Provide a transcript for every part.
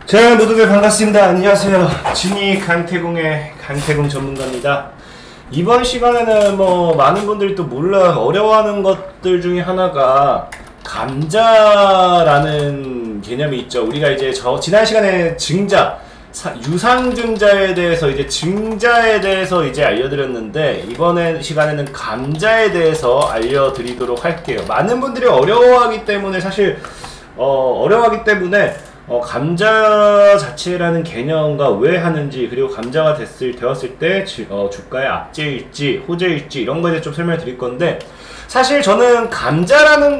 자, 모두들 반갑습니다. 안녕하세요. 진이 강태공의 강태공 전문가입니다. 이번 시간에는 많은 분들이 또 어려워하는 것들 중에 하나가 감자라는 개념이 있죠. 우리가 이제 지난 시간에 유상증자에 대해서 증자에 대해서 알려드렸는데, 이번에 시간에는 감자에 대해서 알려드리도록 할게요. 많은 분들이 어려워하기 때문에 감자 자체라는 개념과 왜 하는지, 그리고 감자가 되었을 때 주가의 악재일지 호재일지 이런 거에 대해 좀 설명을 드릴 건데, 사실 저는 감자라는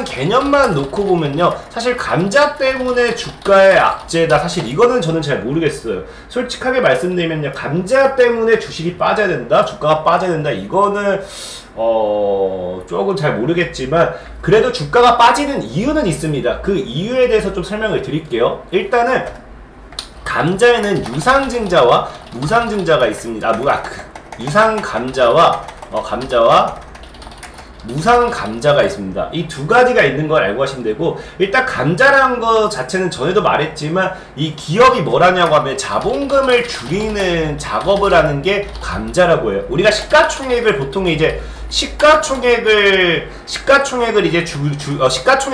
개념만 놓고 보면요, 사실 감자 때문에 주가의 악재다, 사실 이거는 저는 잘 모르겠어요. 솔직하게 말씀드리면요, 감자 때문에 주식이 빠져야 된다, 주가가 빠져야 된다, 이거는 조금 잘 모르겠지만, 그래도 주가가 빠지는 이유는 있습니다. 그 이유에 대해서 좀 설명을 드릴게요. 일단은 감자에는 유상증자와 무상증자가 있습니다. 유상감자와 무상감자가 있습니다. 이 두 가지가 있는 걸 알고 하시면 되고, 일단 감자라는 거 자체는 전에도 말했지만, 이 기업이 뭐라냐고 하면 자본금을 줄이는 작업을 하는 게 감자라고 해요. 우리가 시가총액을 보통 시가총액을 시가총액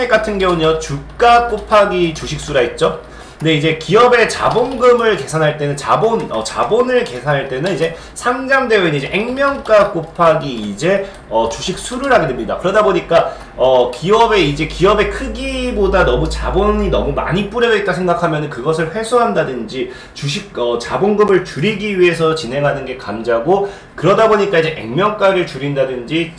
같은 경우는요, 주가 곱하기 주식수라 했죠. 근데 이제 기업의 자본금을 계산할 때는 자본을 계산할 때는 상장되어 있는 액면가 곱하기 주식 수를 하게 됩니다. 그러다 보니까 기업의 크기보다 자본이 너무 많이 뿌려져 있다 생각하면 그것을 회수한다든지 자본금을 줄이기 위해서 진행하는 게 감자고, 그러다 보니까 액면가를 줄인다든지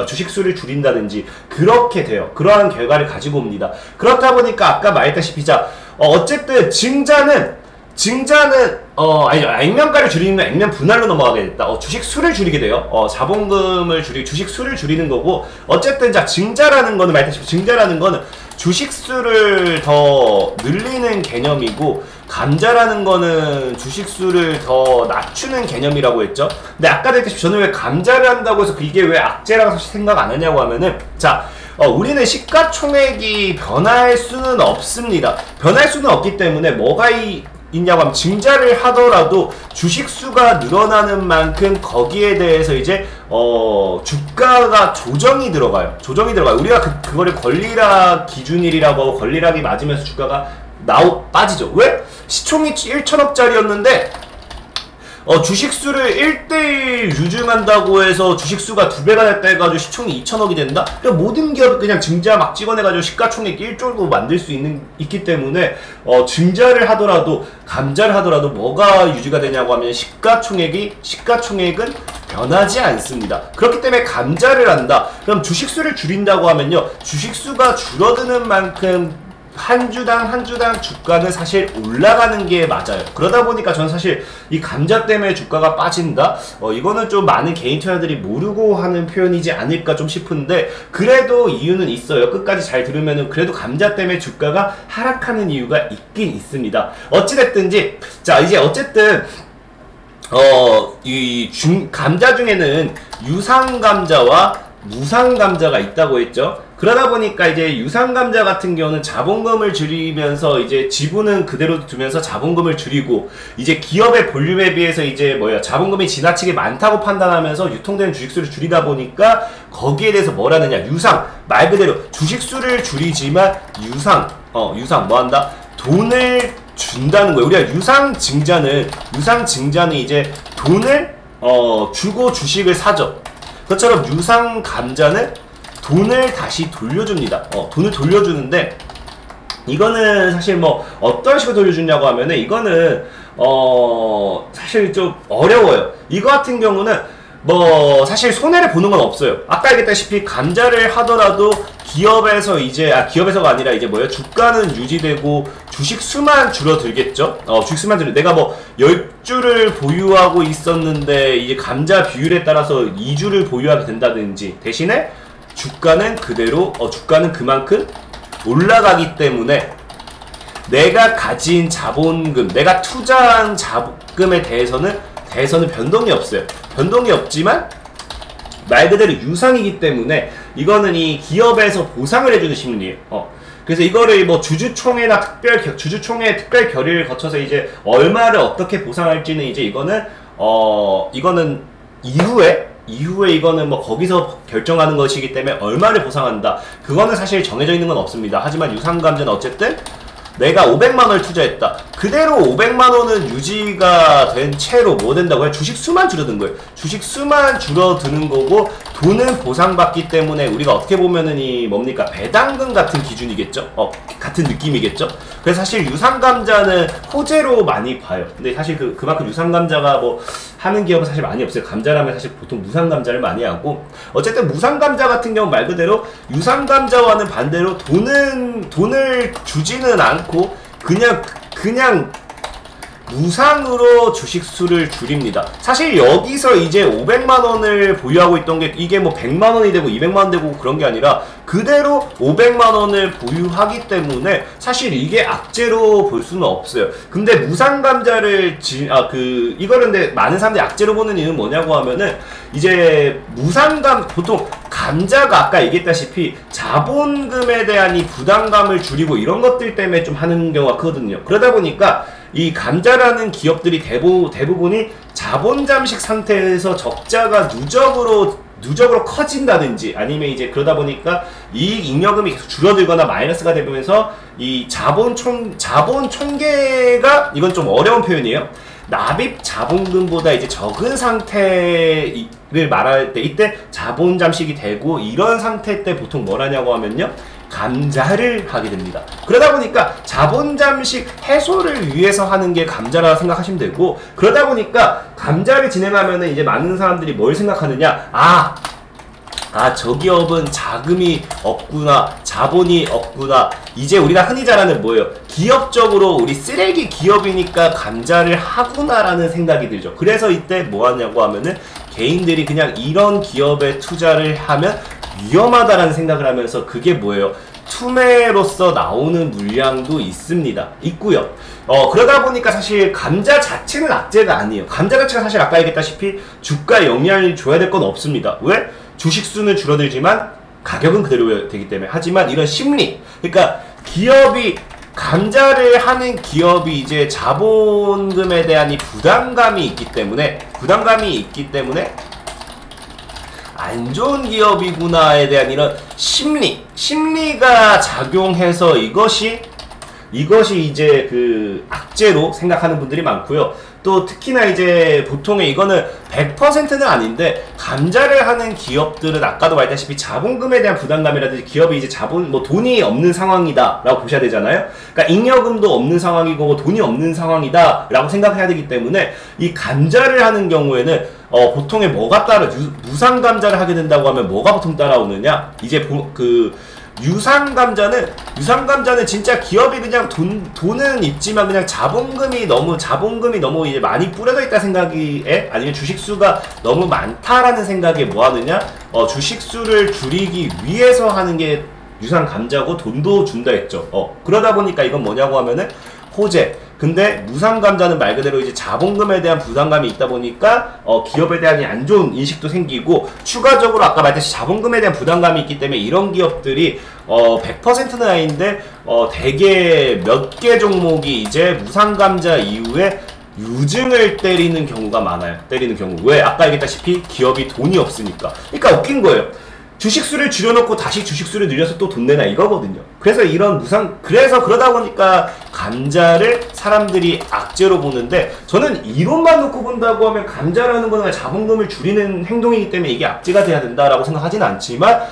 주식 수를 줄인다든지 그렇게 돼요. 그러한 결과를 가지고 옵니다. 그렇다 보니까 아까 말했다시피 어쨌든 증자는 액면가를 줄이는 건 액면 분할로 넘어가게 됐다. 주식 수를 줄이게 돼요. 주식 수를 줄이는 거고, 어쨌든 증자라는 거는 주식 수를 더 늘리는 개념이고, 감자라는 거는 주식 수를 더 낮추는 개념이라고 했죠. 근데 아까 했듯이 저는 왜 감자를 한다고 해서 이게 왜 악재라고 생각 안 하냐고 하면은, 우리는 시가총액이 변할 수는 없습니다. 변할 수는 없기 때문에 뭐가 있냐고 하면, 증자를 하더라도 주식수가 늘어나는 만큼 거기에 대해서 주가가 조정이 들어가요. 우리가 그거를 권리락 기준일이라고 하고, 권리락이 맞으면서 주가가 빠지죠. 왜? 시총이 1천억짜리였는데 주식수를 1대1 유증한다고 해서 주식수가 2배가 됐다 해가지고 시총이 2천억이 된다? 그러니까 모든 기업이 그냥 증자 막 찍어내가지고 시가총액 1조로 만들 수 있기 때문에, 증자를 하더라도 감자를 하더라도 뭐가 유지가 되냐고 하면 시가총액은 변하지 않습니다. 그렇기 때문에 감자를 한다. 그럼 주식수를 줄인다고 하면요, 주식수가 줄어드는 만큼 한 주당 주가는 사실 올라가는 게 맞아요. 그러다 보니까 저는 사실 이 감자 때문에 주가가 빠진다? 이거는 좀 많은 개인 투자들이 모르고 하는 표현이지 않을까 좀 싶은데, 그래도 이유는 있어요. 끝까지 잘 들으면은 그래도 감자 때문에 주가가 하락하는 이유가 있긴 있습니다. 어찌됐든지, 어쨌든 감자 중에는 유상감자와 무상감자가 있다고 했죠. 그러다 보니까 유상감자 같은 경우는 자본금을 줄이면서 지분은 그대로 두면서 자본금을 줄이고, 기업의 볼륨에 비해서 자본금이 지나치게 많다고 판단하면서 유통되는 주식수를 줄이다 보니까 거기에 대해서 뭐라느냐, 말 그대로 주식수를 줄이지만 유상 뭐한다? 돈을 준다는 거예요. 우리가 유상증자는 돈을 주고 주식을 사죠. 그것처럼 유상감자는 돈을 다시 돌려줍니다. 돈을 돌려주는데, 이거는 사실 어떤 식으로 돌려주냐고 하면은, 이거는 사실 좀 어려워요. 이거 같은 경우는 사실 손해를 보는 건 없어요. 아까 얘기했다시피 감자를 하더라도 기업에서가 아니라 주가는 유지되고 주식 수만 줄어들겠죠. 주식 수만 내가 10주를 보유하고 있었는데 감자 비율에 따라서 2주를 보유하게 된다든지, 대신에 주가는 그만큼 올라가기 때문에 내가 가진 자본금, 내가 투자한 자금에 대해서는 변동이 없어요. 변동이 없지만 말 그대로 유상이기 때문에 이거는 이 기업에서 보상을 해주는 심리예요. 그래서 이거를 뭐 주주총회 특별 결의를 거쳐서 이제 얼마를 어떻게 보상할지는 이제 이거는 이후에 이거는 뭐 거기서 결정하는 것이기 때문에 얼마를 보상한다. 그거는 사실 정해져 있는 건 없습니다. 하지만 유상감자는 어쨌든 내가 500만원을 투자했다. 그대로 500만원은 유지가 된 채로 뭐 된다고요? 주식 수만 줄어든 거예요. 주식 수만 줄어드는 거고 돈은 보상받기 때문에 우리가 어떻게 보면은 이 뭡니까? 배당금 같은 기준이겠죠? 같은 느낌이겠죠? 그래서 사실 유상감자는 호재로 많이 봐요. 근데 사실 그만큼 유상감자가 뭐 하는 기업은 사실 많이 없어요. 감자라면 사실 보통 무상감자를 많이 하고 어쨌든 무상감자 같은 경우 말 그대로 유상감자와는 반대로 돈을 주지는 않고 그냥 무상으로 주식수를 줄입니다. 사실 여기서 이제 500만원을 보유하고 있던 게 이게 뭐 100만원이 되고 200만원 되고 그런 게 아니라 그대로 500만원을 보유하기 때문에 사실 이게 악재로 볼 수는 없어요. 근데 무상감자를 이거를 근데 많은 사람들이 악재로 보는 이유는 뭐냐고 하면은 이제 보통 감자가 아까 얘기했다시피 자본금에 대한 이 부담감을 줄이고 이런 것들 때문에 좀 하는 경우가 크거든요. 그러다 보니까 이 감자라는 기업들이 대부분이 자본 잠식 상태에서 적자가 누적으로 커진다든지 아니면 이제 그러다 보니까 이익 잉여금이 계속 줄어들거나 마이너스가 되면서 이 자본 총계가 이건 좀 어려운 표현이에요. 납입 자본금보다 이제 적은 상태를 말할 때 이때 자본 잠식이 되고 이런 상태 때 보통 뭘 하냐고 하면요. 감자를 하게 됩니다. 그러다 보니까 자본 잠식 해소를 위해서 하는 게 감자라고 생각하시면 되고 그러다 보니까 감자를 진행하면은 이제 많은 사람들이 뭘 생각하느냐 저 기업은 자금이 없구나 자본이 없구나 이제 우리가 흔히 잘 하는 뭐예요? 기업적으로 우리 쓰레기 기업이니까 감자를 하구나라는 생각이 들죠. 그래서 이때 뭐 하냐고 하면은 개인들이 그냥 이런 기업에 투자를 하면 위험하다라는 생각을 하면서 그게 뭐예요? 투매로서 나오는 물량도 있고요. 그러다 보니까 사실 감자 자체는 악재가 아니에요. 감자 자체가 사실 아까 얘기했다시피 주가에 영향을 줘야 될 건 없습니다. 왜? 주식 수는 줄어들지만 가격은 그대로 되기 때문에. 하지만 이런 심리, 그러니까 감자를 하는 기업이 이제 자본금에 대한 이 부담감이 있기 때문에 안 좋은 기업이구나에 대한 이런 심리가 작용해서 이것이 이제 그 악재로 생각하는 분들이 많고요. 또 특히나 이제 보통의 이거는 100%는 아닌데 감자를 하는 기업들은 아까도 말했다시피 자본금에 대한 부담감이라든지 기업이 이제 돈이 없는 상황이다 라고 보셔야 되잖아요. 그러니까 잉여금도 없는 상황이고 돈이 없는 상황이다 라고 생각해야 되기 때문에 이 감자를 하는 경우에는 보통에 뭐가 무상감자를 하게 된다고 하면 뭐가 보통 따라오느냐 이제 유상감자는 진짜 기업이 그냥 돈은 있지만 그냥 자본금이 너무 이제 많이 뿌려져 있다 생각에 아니면 주식수가 너무 많다라는 생각에 뭐 하느냐 주식수를 줄이기 위해서 하는 게 유상감자고 돈도 준다 했죠. 그러다 보니까 이건 뭐냐고 하면은 호재. 근데 무상감자는 말 그대로 이제 자본금에 대한 부담감이 있다 보니까 기업에 대한 안 좋은 인식도 생기고 추가적으로 아까 말했듯이 자본금에 대한 부담감이 있기 때문에 이런 기업들이 100%는 아닌데 대개 몇 개 종목이 이제 무상감자 이후에 유증을 때리는 경우가 많아요. 왜? 아까 얘기했다시피 기업이 돈이 없으니까. 그러니까 웃긴 거예요. 주식수를 줄여놓고 다시 주식수를 늘려서 또 돈 내나 이거거든요. 그래서 그러다 보니까 감자를 사람들이 악재로 보는데 저는 이론만 놓고 본다고 하면 감자라는 거는 자본금을 줄이는 행동이기 때문에 이게 악재가 돼야 된다라고 생각하지는 않지만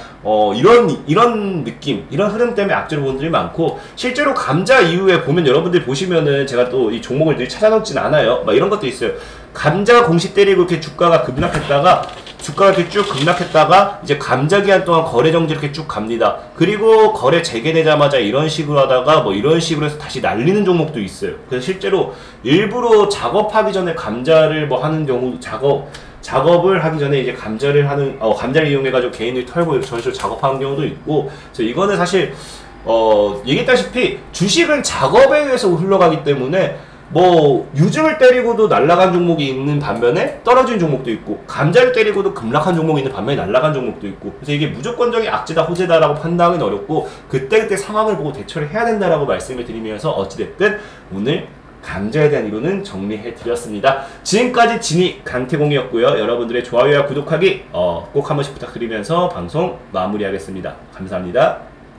이런 느낌, 이런 흐름 때문에 악재로 보는 분들이 많고 실제로 감자 이후에 보면 여러분들 보시면은 제가 또 이 종목을 늘 찾아놓진 않아요. 막 이런 것도 있어요. 감자가 공시 때리고 이렇게 주가가 이렇게 쭉 급락했다가 이제 감자 기간 동안 거래 정지 이렇게 쭉 갑니다. 그리고 거래 재개되자마자 이런 식으로 하다가 뭐 이런 식으로 해서 다시 날리는 종목도 있어요. 그래서 실제로 일부러 작업하기 전에 감자를 뭐 하는 경우 작업을 하기 전에 이제 감자를 이용해가지고 개인들이 털고 이런 식으로 작업하는 경우도 있고 그래서 이거는 사실 얘기했다시피 주식은 작업에 의해서 흘러가기 때문에 뭐 유증을 때리고도 날아간 종목이 있는 반면에 떨어진 종목도 있고, 감자를 때리고도 급락한 종목이 있는 반면에 날아간 종목도 있고, 그래서 이게 무조건적인 악재다 호재다라고 판단하기는 어렵고, 그때그때 상황을 보고 대처를 해야 된다라고 말씀을 드리면서 어찌됐든 오늘 감자에 대한 이론은 정리해 드렸습니다. 지금까지 진이 강태공이었고요. 여러분들의 좋아요와 구독하기 꼭 한 번씩 부탁드리면서 방송 마무리하겠습니다. 감사합니다.